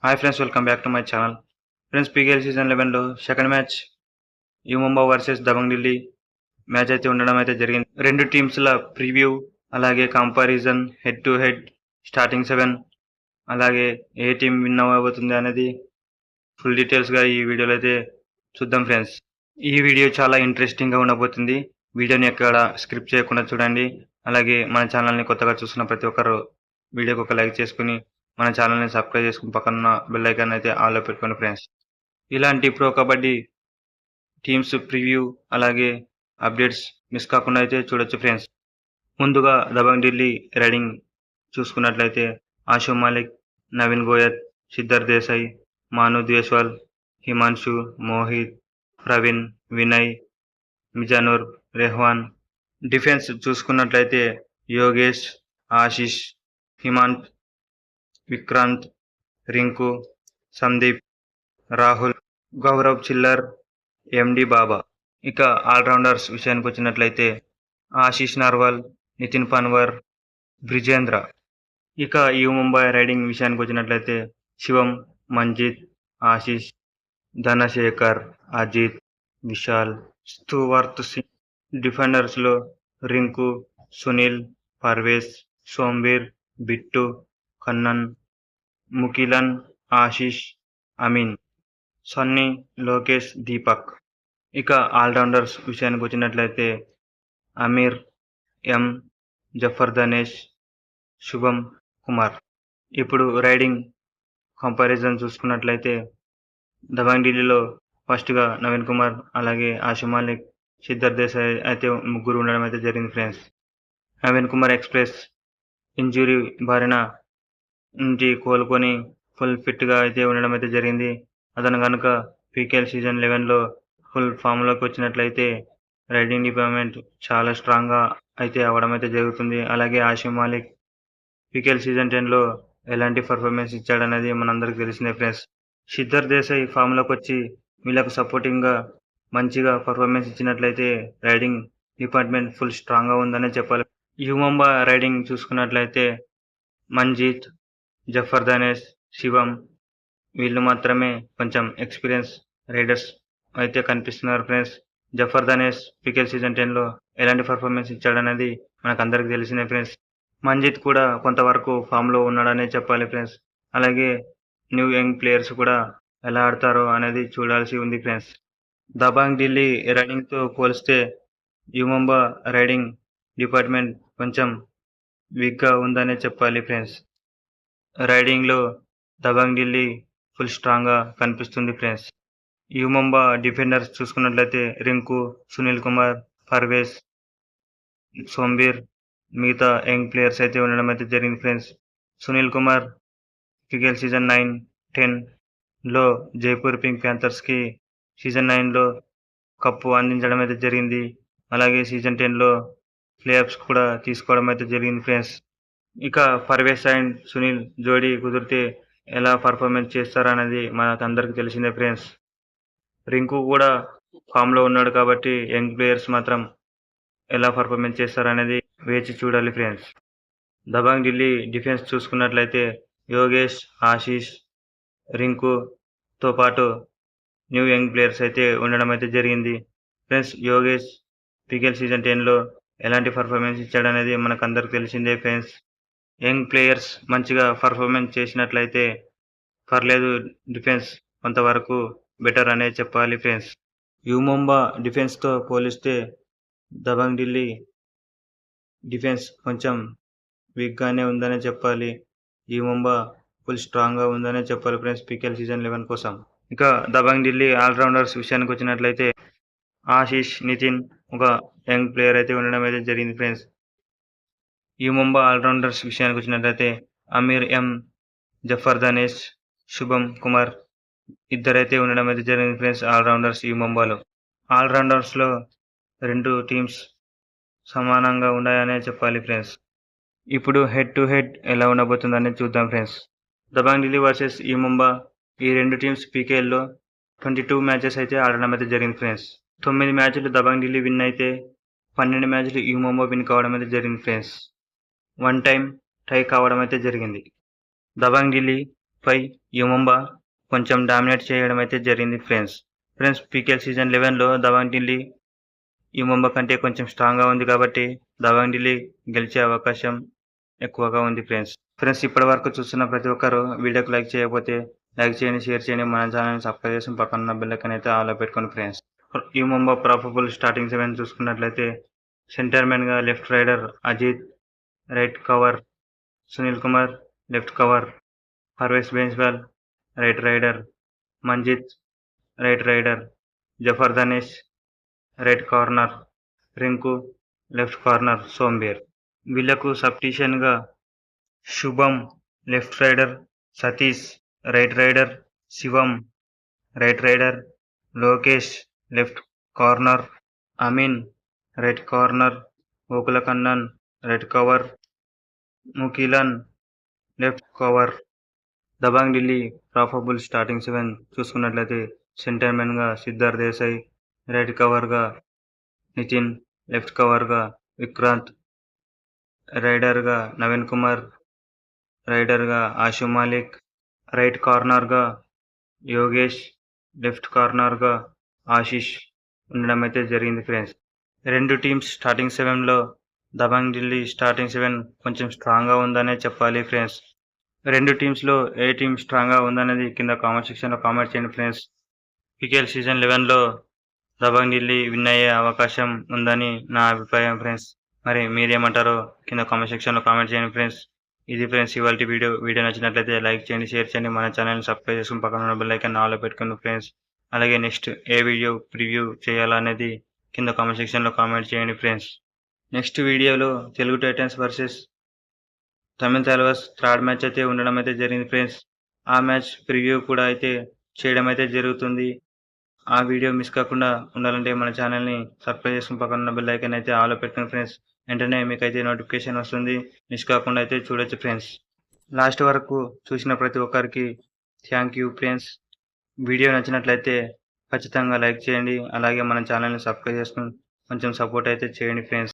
Hi friends, welcome back to my channel. Friends, PKL season 11లో second match U Mumba versus Dabang Delhi match అయితే ఉండడం అయితే జరిగింది. రెండు టీమ్స్ల ప్రివ్యూ, అలాగే comparison, head to head, starting 7, అలాగే ఏ టీం విన్ అవ్వబోతుంది అనేది ఫుల్ డీటెయిల్స్గా ఈ వీడియోలో అయితే చూద్దాం ఫ్రెండ్స్. ఈ వీడియో చాలా ఇంట్రెస్టింగ్గా ఉండబోతుంది. వీడియోని ఎక్కడ స్క్రిప్ట్ చేయకుండా చూడండి. అలాగే మన ఛానల్ని కొత్తగా చూస్తున్న ప్రతి ఒక్కరు వీడియోకి ఒక లైక్ చేసుకుని మన ఛానల్ని సబ్స్క్రైబ్ చేసుకుని పక్కన బెల్ ఐకాన్ అయితే ఆల్లో పెట్టుకోండి ఫ్రెండ్స్. ఇలాంటి ప్రో కబడ్డీ టీమ్స్ ప్రివ్యూ అలాగే అప్డేట్స్ మిస్ కాకుండా అయితే చూడొచ్చు ఫ్రెండ్స్. ముందుగా దబంగ్ ఢిల్లీ రైడింగ్ చూసుకున్నట్లయితే ఆషు మాలిక్, నవీన్ గోయత్, సిద్ధార్థ్ దేశాయ్, మాను ద్వేస్వాల్, హిమాన్షు, మోహిత్, ప్రవీణ్, వినయ్, మిజానూర్, రెహ్వాన్. డిఫెన్స్ చూసుకున్నట్లయితే యోగేష్, ఆశిష్, హిమాంత్, విక్రాంత్, రింకు, సందీప్, రాహుల్, గౌరవ్ చిల్లర్, ఎండి బాబా. ఇక ఆల్రౌండర్స్ విషయానికి వచ్చినట్లయితే ఆశీష్ నార్వాల్, నితిన్ పన్వర్, బ్రిజేంద్ర. ఇక యు ముంబై రైడింగ్ విషయానికి వచ్చినట్లయితే శివం, మంజిత్, ఆశీష్, ధనశేఖర్, అజిత్, విశాల్, స్తువార్త్ సింగ్. డిఫెండర్స్లో రింకు, సునీల్, పర్వేజ్, సోంబీర్, బిట్టు, కన్నన్, ముకిలన్, ఆశీష్, అమీన్, సన్నీ, లోకేష్, దీపక్. ఇక ఆల్రౌండర్స్ విషయానికి వచ్చినట్లయితే అమీర్, ఎం, జఫర్ ధనేష్, శుభం కుమార్. ఇప్పుడు రైడింగ్ కంపారిజన్ చూసుకున్నట్లయితే దబంగ్ ఢిల్లీలో ఫస్ట్గా నవీన్ కుమార్, అలాగే ఆషు మాలిక్, సిద్ధార్థ్ దేశాయ్ అయితే ముగ్గురు ఉండడం అయితే జరిగింది friends. Naveen Kumar express injury బారిన నుంచి కోలుకొని ఫుల్ ఫిట్గా అయితే ఉండడం అయితే జరిగింది. అతను కనుక పీకేఎల్ సీజన్ 11లో ఫుల్ ఫామ్లోకి వచ్చినట్లయితే రైడింగ్ డిపార్ట్మెంట్ చాలా స్ట్రాంగ్గా అయితే అవ్వడం అయితే జరుగుతుంది. అలాగే ఆషు మాలిక్ పీకేఎల్ సీజన్ 10లో ఎలాంటి పర్ఫార్మెన్స్ ఇచ్చాడనేది మనందరికీ తెలిసిందే ఫ్రెండ్స్. సిద్ధార్థ్ దేశాయ్ ఫామ్లోకి వచ్చి వీళ్ళకు సపోర్టింగ్గా మంచిగా పర్ఫార్మెన్స్ ఇచ్చినట్లయితే రైడింగ్ డిపార్ట్మెంట్ ఫుల్ స్ట్రాంగ్గా ఉందనే చెప్పాలి. యు ముంబై రైడింగ్ చూసుకున్నట్లయితే మంజిత్, జఫర్ ధనేష్, శివం వీళ్ళు మాత్రమే కొంచెం ఎక్స్పీరియన్స్ రైడర్స్ అయితే కనిపిస్తున్నారు friends. Zafar Danesh PKL season 10లో ఎలాంటి పర్ఫార్మెన్స్ ఇచ్చాడనేది మనకు అందరికీ తెలిసిందే ఫ్రెండ్స్. మంజిత్ కూడా కొంతవరకు ఫామ్లో ఉన్నాడనే చెప్పాలి ఫ్రెండ్స్. అలాగే న్యూ యంగ్ ప్లేయర్స్ కూడా ఎలా ఆడతారో అనేది చూడాల్సి ఉంది ఫ్రెండ్స్. దబాంగ్ ఢిల్లీ రైడింగ్తో పోలిస్తే యు ముంబై రైడింగ్ డిపార్ట్మెంట్ కొంచెం వీక్గా ఉందనే చెప్పాలి ఫ్రెండ్స్. రైడింగ్లో దబాంగ్ ఢిల్లీ ఫుల్ స్ట్రాంగ్గా కనిపిస్తుంది ఫ్రెండ్స్. యు ముంబై డిఫెండర్స్ చూసుకున్నట్లయితే రింకు, సునీల్ కుమార్, పర్వేజ్, సోంబీర్, మిగతా యంగ్ ప్లేయర్స్ అయితే ఉండడం అయితే జరిగింది friends. Sunil Kumar PKL season 9, 10లో జైపూర్ పింక్ ప్యాంథర్స్కి సీజన్ 9లో కప్పు అందించడం అయితే జరిగింది. అలాగే సీజన్ 10లో ప్లేఆఫ్స్ కూడా తీసుకోవడం అయితే జరిగింది ఫ్రెండ్స్. ఇక పర్వేజ్ అండ్ సునీల్ జోడీ కుదిరితే ఎలా పర్ఫార్మెన్స్ చేస్తారనేది మనకు అందరికీ తెలిసిందే ఫ్రెండ్స్. రింకు కూడా ఫామ్లో ఉన్నాడు కాబట్టి యంగ్ ప్లేయర్స్ మాత్రం ఎలా పర్ఫార్మెన్స్ చేస్తారనేది వేచి చూడాలి ఫ్రెండ్స్. దబాంగ్ ఢిల్లీ డిఫెన్స్ చూసుకున్నట్లయితే యోగేష్, ఆశీష్, రింకుతో పాటు న్యూ యంగ్ ప్లేయర్స్ అయితే ఉండడం అయితే జరిగింది ఫ్రెండ్స్. యోగేష్ పీకేఎల్ సీజన్ 10లో ఎలాంటి పర్ఫార్మెన్స్ ఇచ్చాడనేది మనకు అందరికి తెలిసిందే ఫ్రెండ్స్. యంగ్ ప్లేయర్స్ మంచిగా పర్ఫార్మెన్స్ చేసినట్లయితే పర్లేదు, డిఫెన్స్ కొంతవరకు బెటర్ అనే చెప్పాలి ఫ్రెండ్స్. యు ముంబై డిఫెన్స్తో పోలిస్తే దబాంగ్ ఢిల్లీ డిఫెన్స్ కొంచెం వీక్గానే ఉందనే చెప్పాలి. యు ముంబై ఫుల్ స్ట్రాంగ్గా ఉందనే చెప్పాలి ఫ్రెండ్స్ పీకేఎల్ సీజన్ 11 కోసం. ఇక దబాంగ్ ఢిల్లీ ఆల్రౌండర్స్ విషయానికి వచ్చినట్లయితే ఆశీష్, నితిన్ ఒక యంగ్ ప్లేయర్ అయితే ఉండడం అయితే జరిగింది ఫ్రెండ్స్. యు ముంబై ఆల్రౌండర్స్ విషయానికి వచ్చినట్లయితే అమీర్, ఎం, జఫర్ ధనేష్, శుభం కుమార్ ఇద్దరైతే ఉండడం అయితే జరిగింది ఫ్రెండ్స్ ఆల్రౌండర్స్ యు ముంబైలో. ఆల్రౌండర్స్లో రెండు టీమ్స్ సమానంగా ఉన్నాయనే చెప్పాలి ఫ్రెండ్స్. ఇప్పుడు హెడ్ టు హెడ్ ఎలా ఉండబోతుందని చూద్దాం friends. Dabangg Delhi versus you Mumbai ఈ రెండు టీమ్స్ పీకేఎల్లో 22 మ్యాచెస్ అయితే ఆడడం అయితే జరిగింది ఫ్రెండ్స్. 9 మ్యాచ్లు దబాంగ్ ఢిల్లీ విన్ అయితే 12 మ్యాచ్లు యు ముంబై విన్ కావడం అయితే జరిగింది ఫ్రెండ్స్. 1 టైం టై కావడం అయితే జరిగింది. దబాంగ్ ఢిల్లీ పై యుముంబా కొంచెం డామినేట్ చేయడం అయితే జరిగింది ఫ్రెండ్స్. పీకేఎల్ సీజన్ 11లో దబాంగ్ ఢిల్లీ యుముంబా కంటే కొంచెం స్ట్రాంగ్గా ఉంది కాబట్టి దబాంగ్ ఢిల్లీ గెలిచే అవకాశం ఎక్కువగా ఉంది ఫ్రెండ్స్ ఇప్పటి వరకు చూస్తున్న ప్రతి ఒక్కరు వీడియోకి లైక్ చేయకపోతే లైక్ చేయండి, షేర్ చేయండి, మన ఛానల్ని సబ్స్క్రైబ్ చేసి పక్కన బెల్ ఐకాన్ అయితే ఆన్లో పెట్టుకోండి ఫ్రెండ్స్. యుముంబా ప్రాబబుల్ స్టార్టింగ్ 7 చూసుకున్నట్లయితే సెంటర్మెన్గా left raider Ajit, right cover Sunil Kumar, left cover Parvesh Bhainswal, right raider Manjeet, right raider Zafar Danesh, right corner Rinku, left corner Sombir. వీళ్లకు సబ్స్టిట్యూషన్గా Shubham left raider, Satish right raider, Shivam right raider, Lokesh left corner, Amin right corner, Gokula Kannan right cover, Mukilan left cover. Dabang Delhi probable starting 7 చూసుకున్నట్లయితే సెంటర్మెన్గా Siddharth Desai, right కవర్గా Nitin, left కవర్గా విక్రాంత్, రైడర్గా నవీన్ కుమార్, రైడర్గా Ashu Malik, right కార్నర్గా Yogesh, left కార్నర్గా ఆశీష్ ఉండడం అయితే జరిగింది ఫ్రెండ్స్. రెండు టీమ్స్ స్టార్టింగ్ 7లో దబాంగ్ ఢిల్లీ స్టార్టింగ్ 7 కొంచెం స్ట్రాంగ్గా ఉందనే చెప్పాలి ఫ్రెండ్స్. రెండు టీమ్స్లో ఏ టీం స్ట్రాంగ్గా ఉందనేది కింద కామెంట్ సెక్షన్లో కామెంట్ చేయండి ఫ్రెండ్స్. పీకేఎల్ సీజన్ 11లో దబాంగ్ ఢిల్లీ విన్ అయ్యే అవకాశం ఉందని నా అభిప్రాయం ఫ్రెండ్స్. మరి మీరేమంటారో కింద కామెంట్ సెక్షన్లో కామెంట్ చేయండి ఫ్రెండ్స్. ఇది ఫ్రెండ్స్ ఇవాళ వీడియో నచ్చినట్లయితే లైక్ చేయండి, షేర్ చేయండి, మన ఛానల్ని సబ్స్క్రైబ్ చేసుకుని పక్కన ఉన్న బెల్ ఐకాన్ ఆన్లో పెట్టుకోండి ఫ్రెండ్స్. అలాగే నెక్స్ట్ ఏ వీడియో ప్రివ్యూ చేయాలనేది కింద కామెంట్ సెక్షన్లో కామెంట్ చేయండి ఫ్రెండ్స్. నెక్స్ట్ వీడియోలో తెలుగు టైటన్స్ వర్సెస్ తమిళ తాల్వాస్ థర్డ్ మ్యాచ్ అయితే ఉండడం అయితే జరిగింది ఫ్రెండ్స్. ఆ మ్యాచ్ ప్రివ్యూ కూడా అయితే చేయడం అయితే జరుగుతుంది. ఆ వీడియో మిస్ కాకుండా ఉండాలంటే మన ఛానల్ని సబ్స్క్రైబ్ చేసుకుని పక్కన ఉన్న బెల్ ఐకాన్ అయితే ఆన్లో పెట్టుకోండి ఫ్రెండ్స్. వెంటనే మీకు అయితే నోటిఫికేషన్ వస్తుంది, మిస్ కాకుండా అయితే చూడొచ్చు ఫ్రెండ్స్. లాస్ట్ వరకు చూసిన ప్రతి ఒక్కరికి థ్యాంక్ యూ ఫ్రెండ్స్. వీడియో నచ్చినట్లయితే ఖచ్చితంగా లైక్ చేయండి, అలాగే మన ఛానల్ని సబ్స్క్రైబ్ చేసుకుని కొంచెం సపోర్ట్ అయితే చేయండి ఫ్రెండ్స్.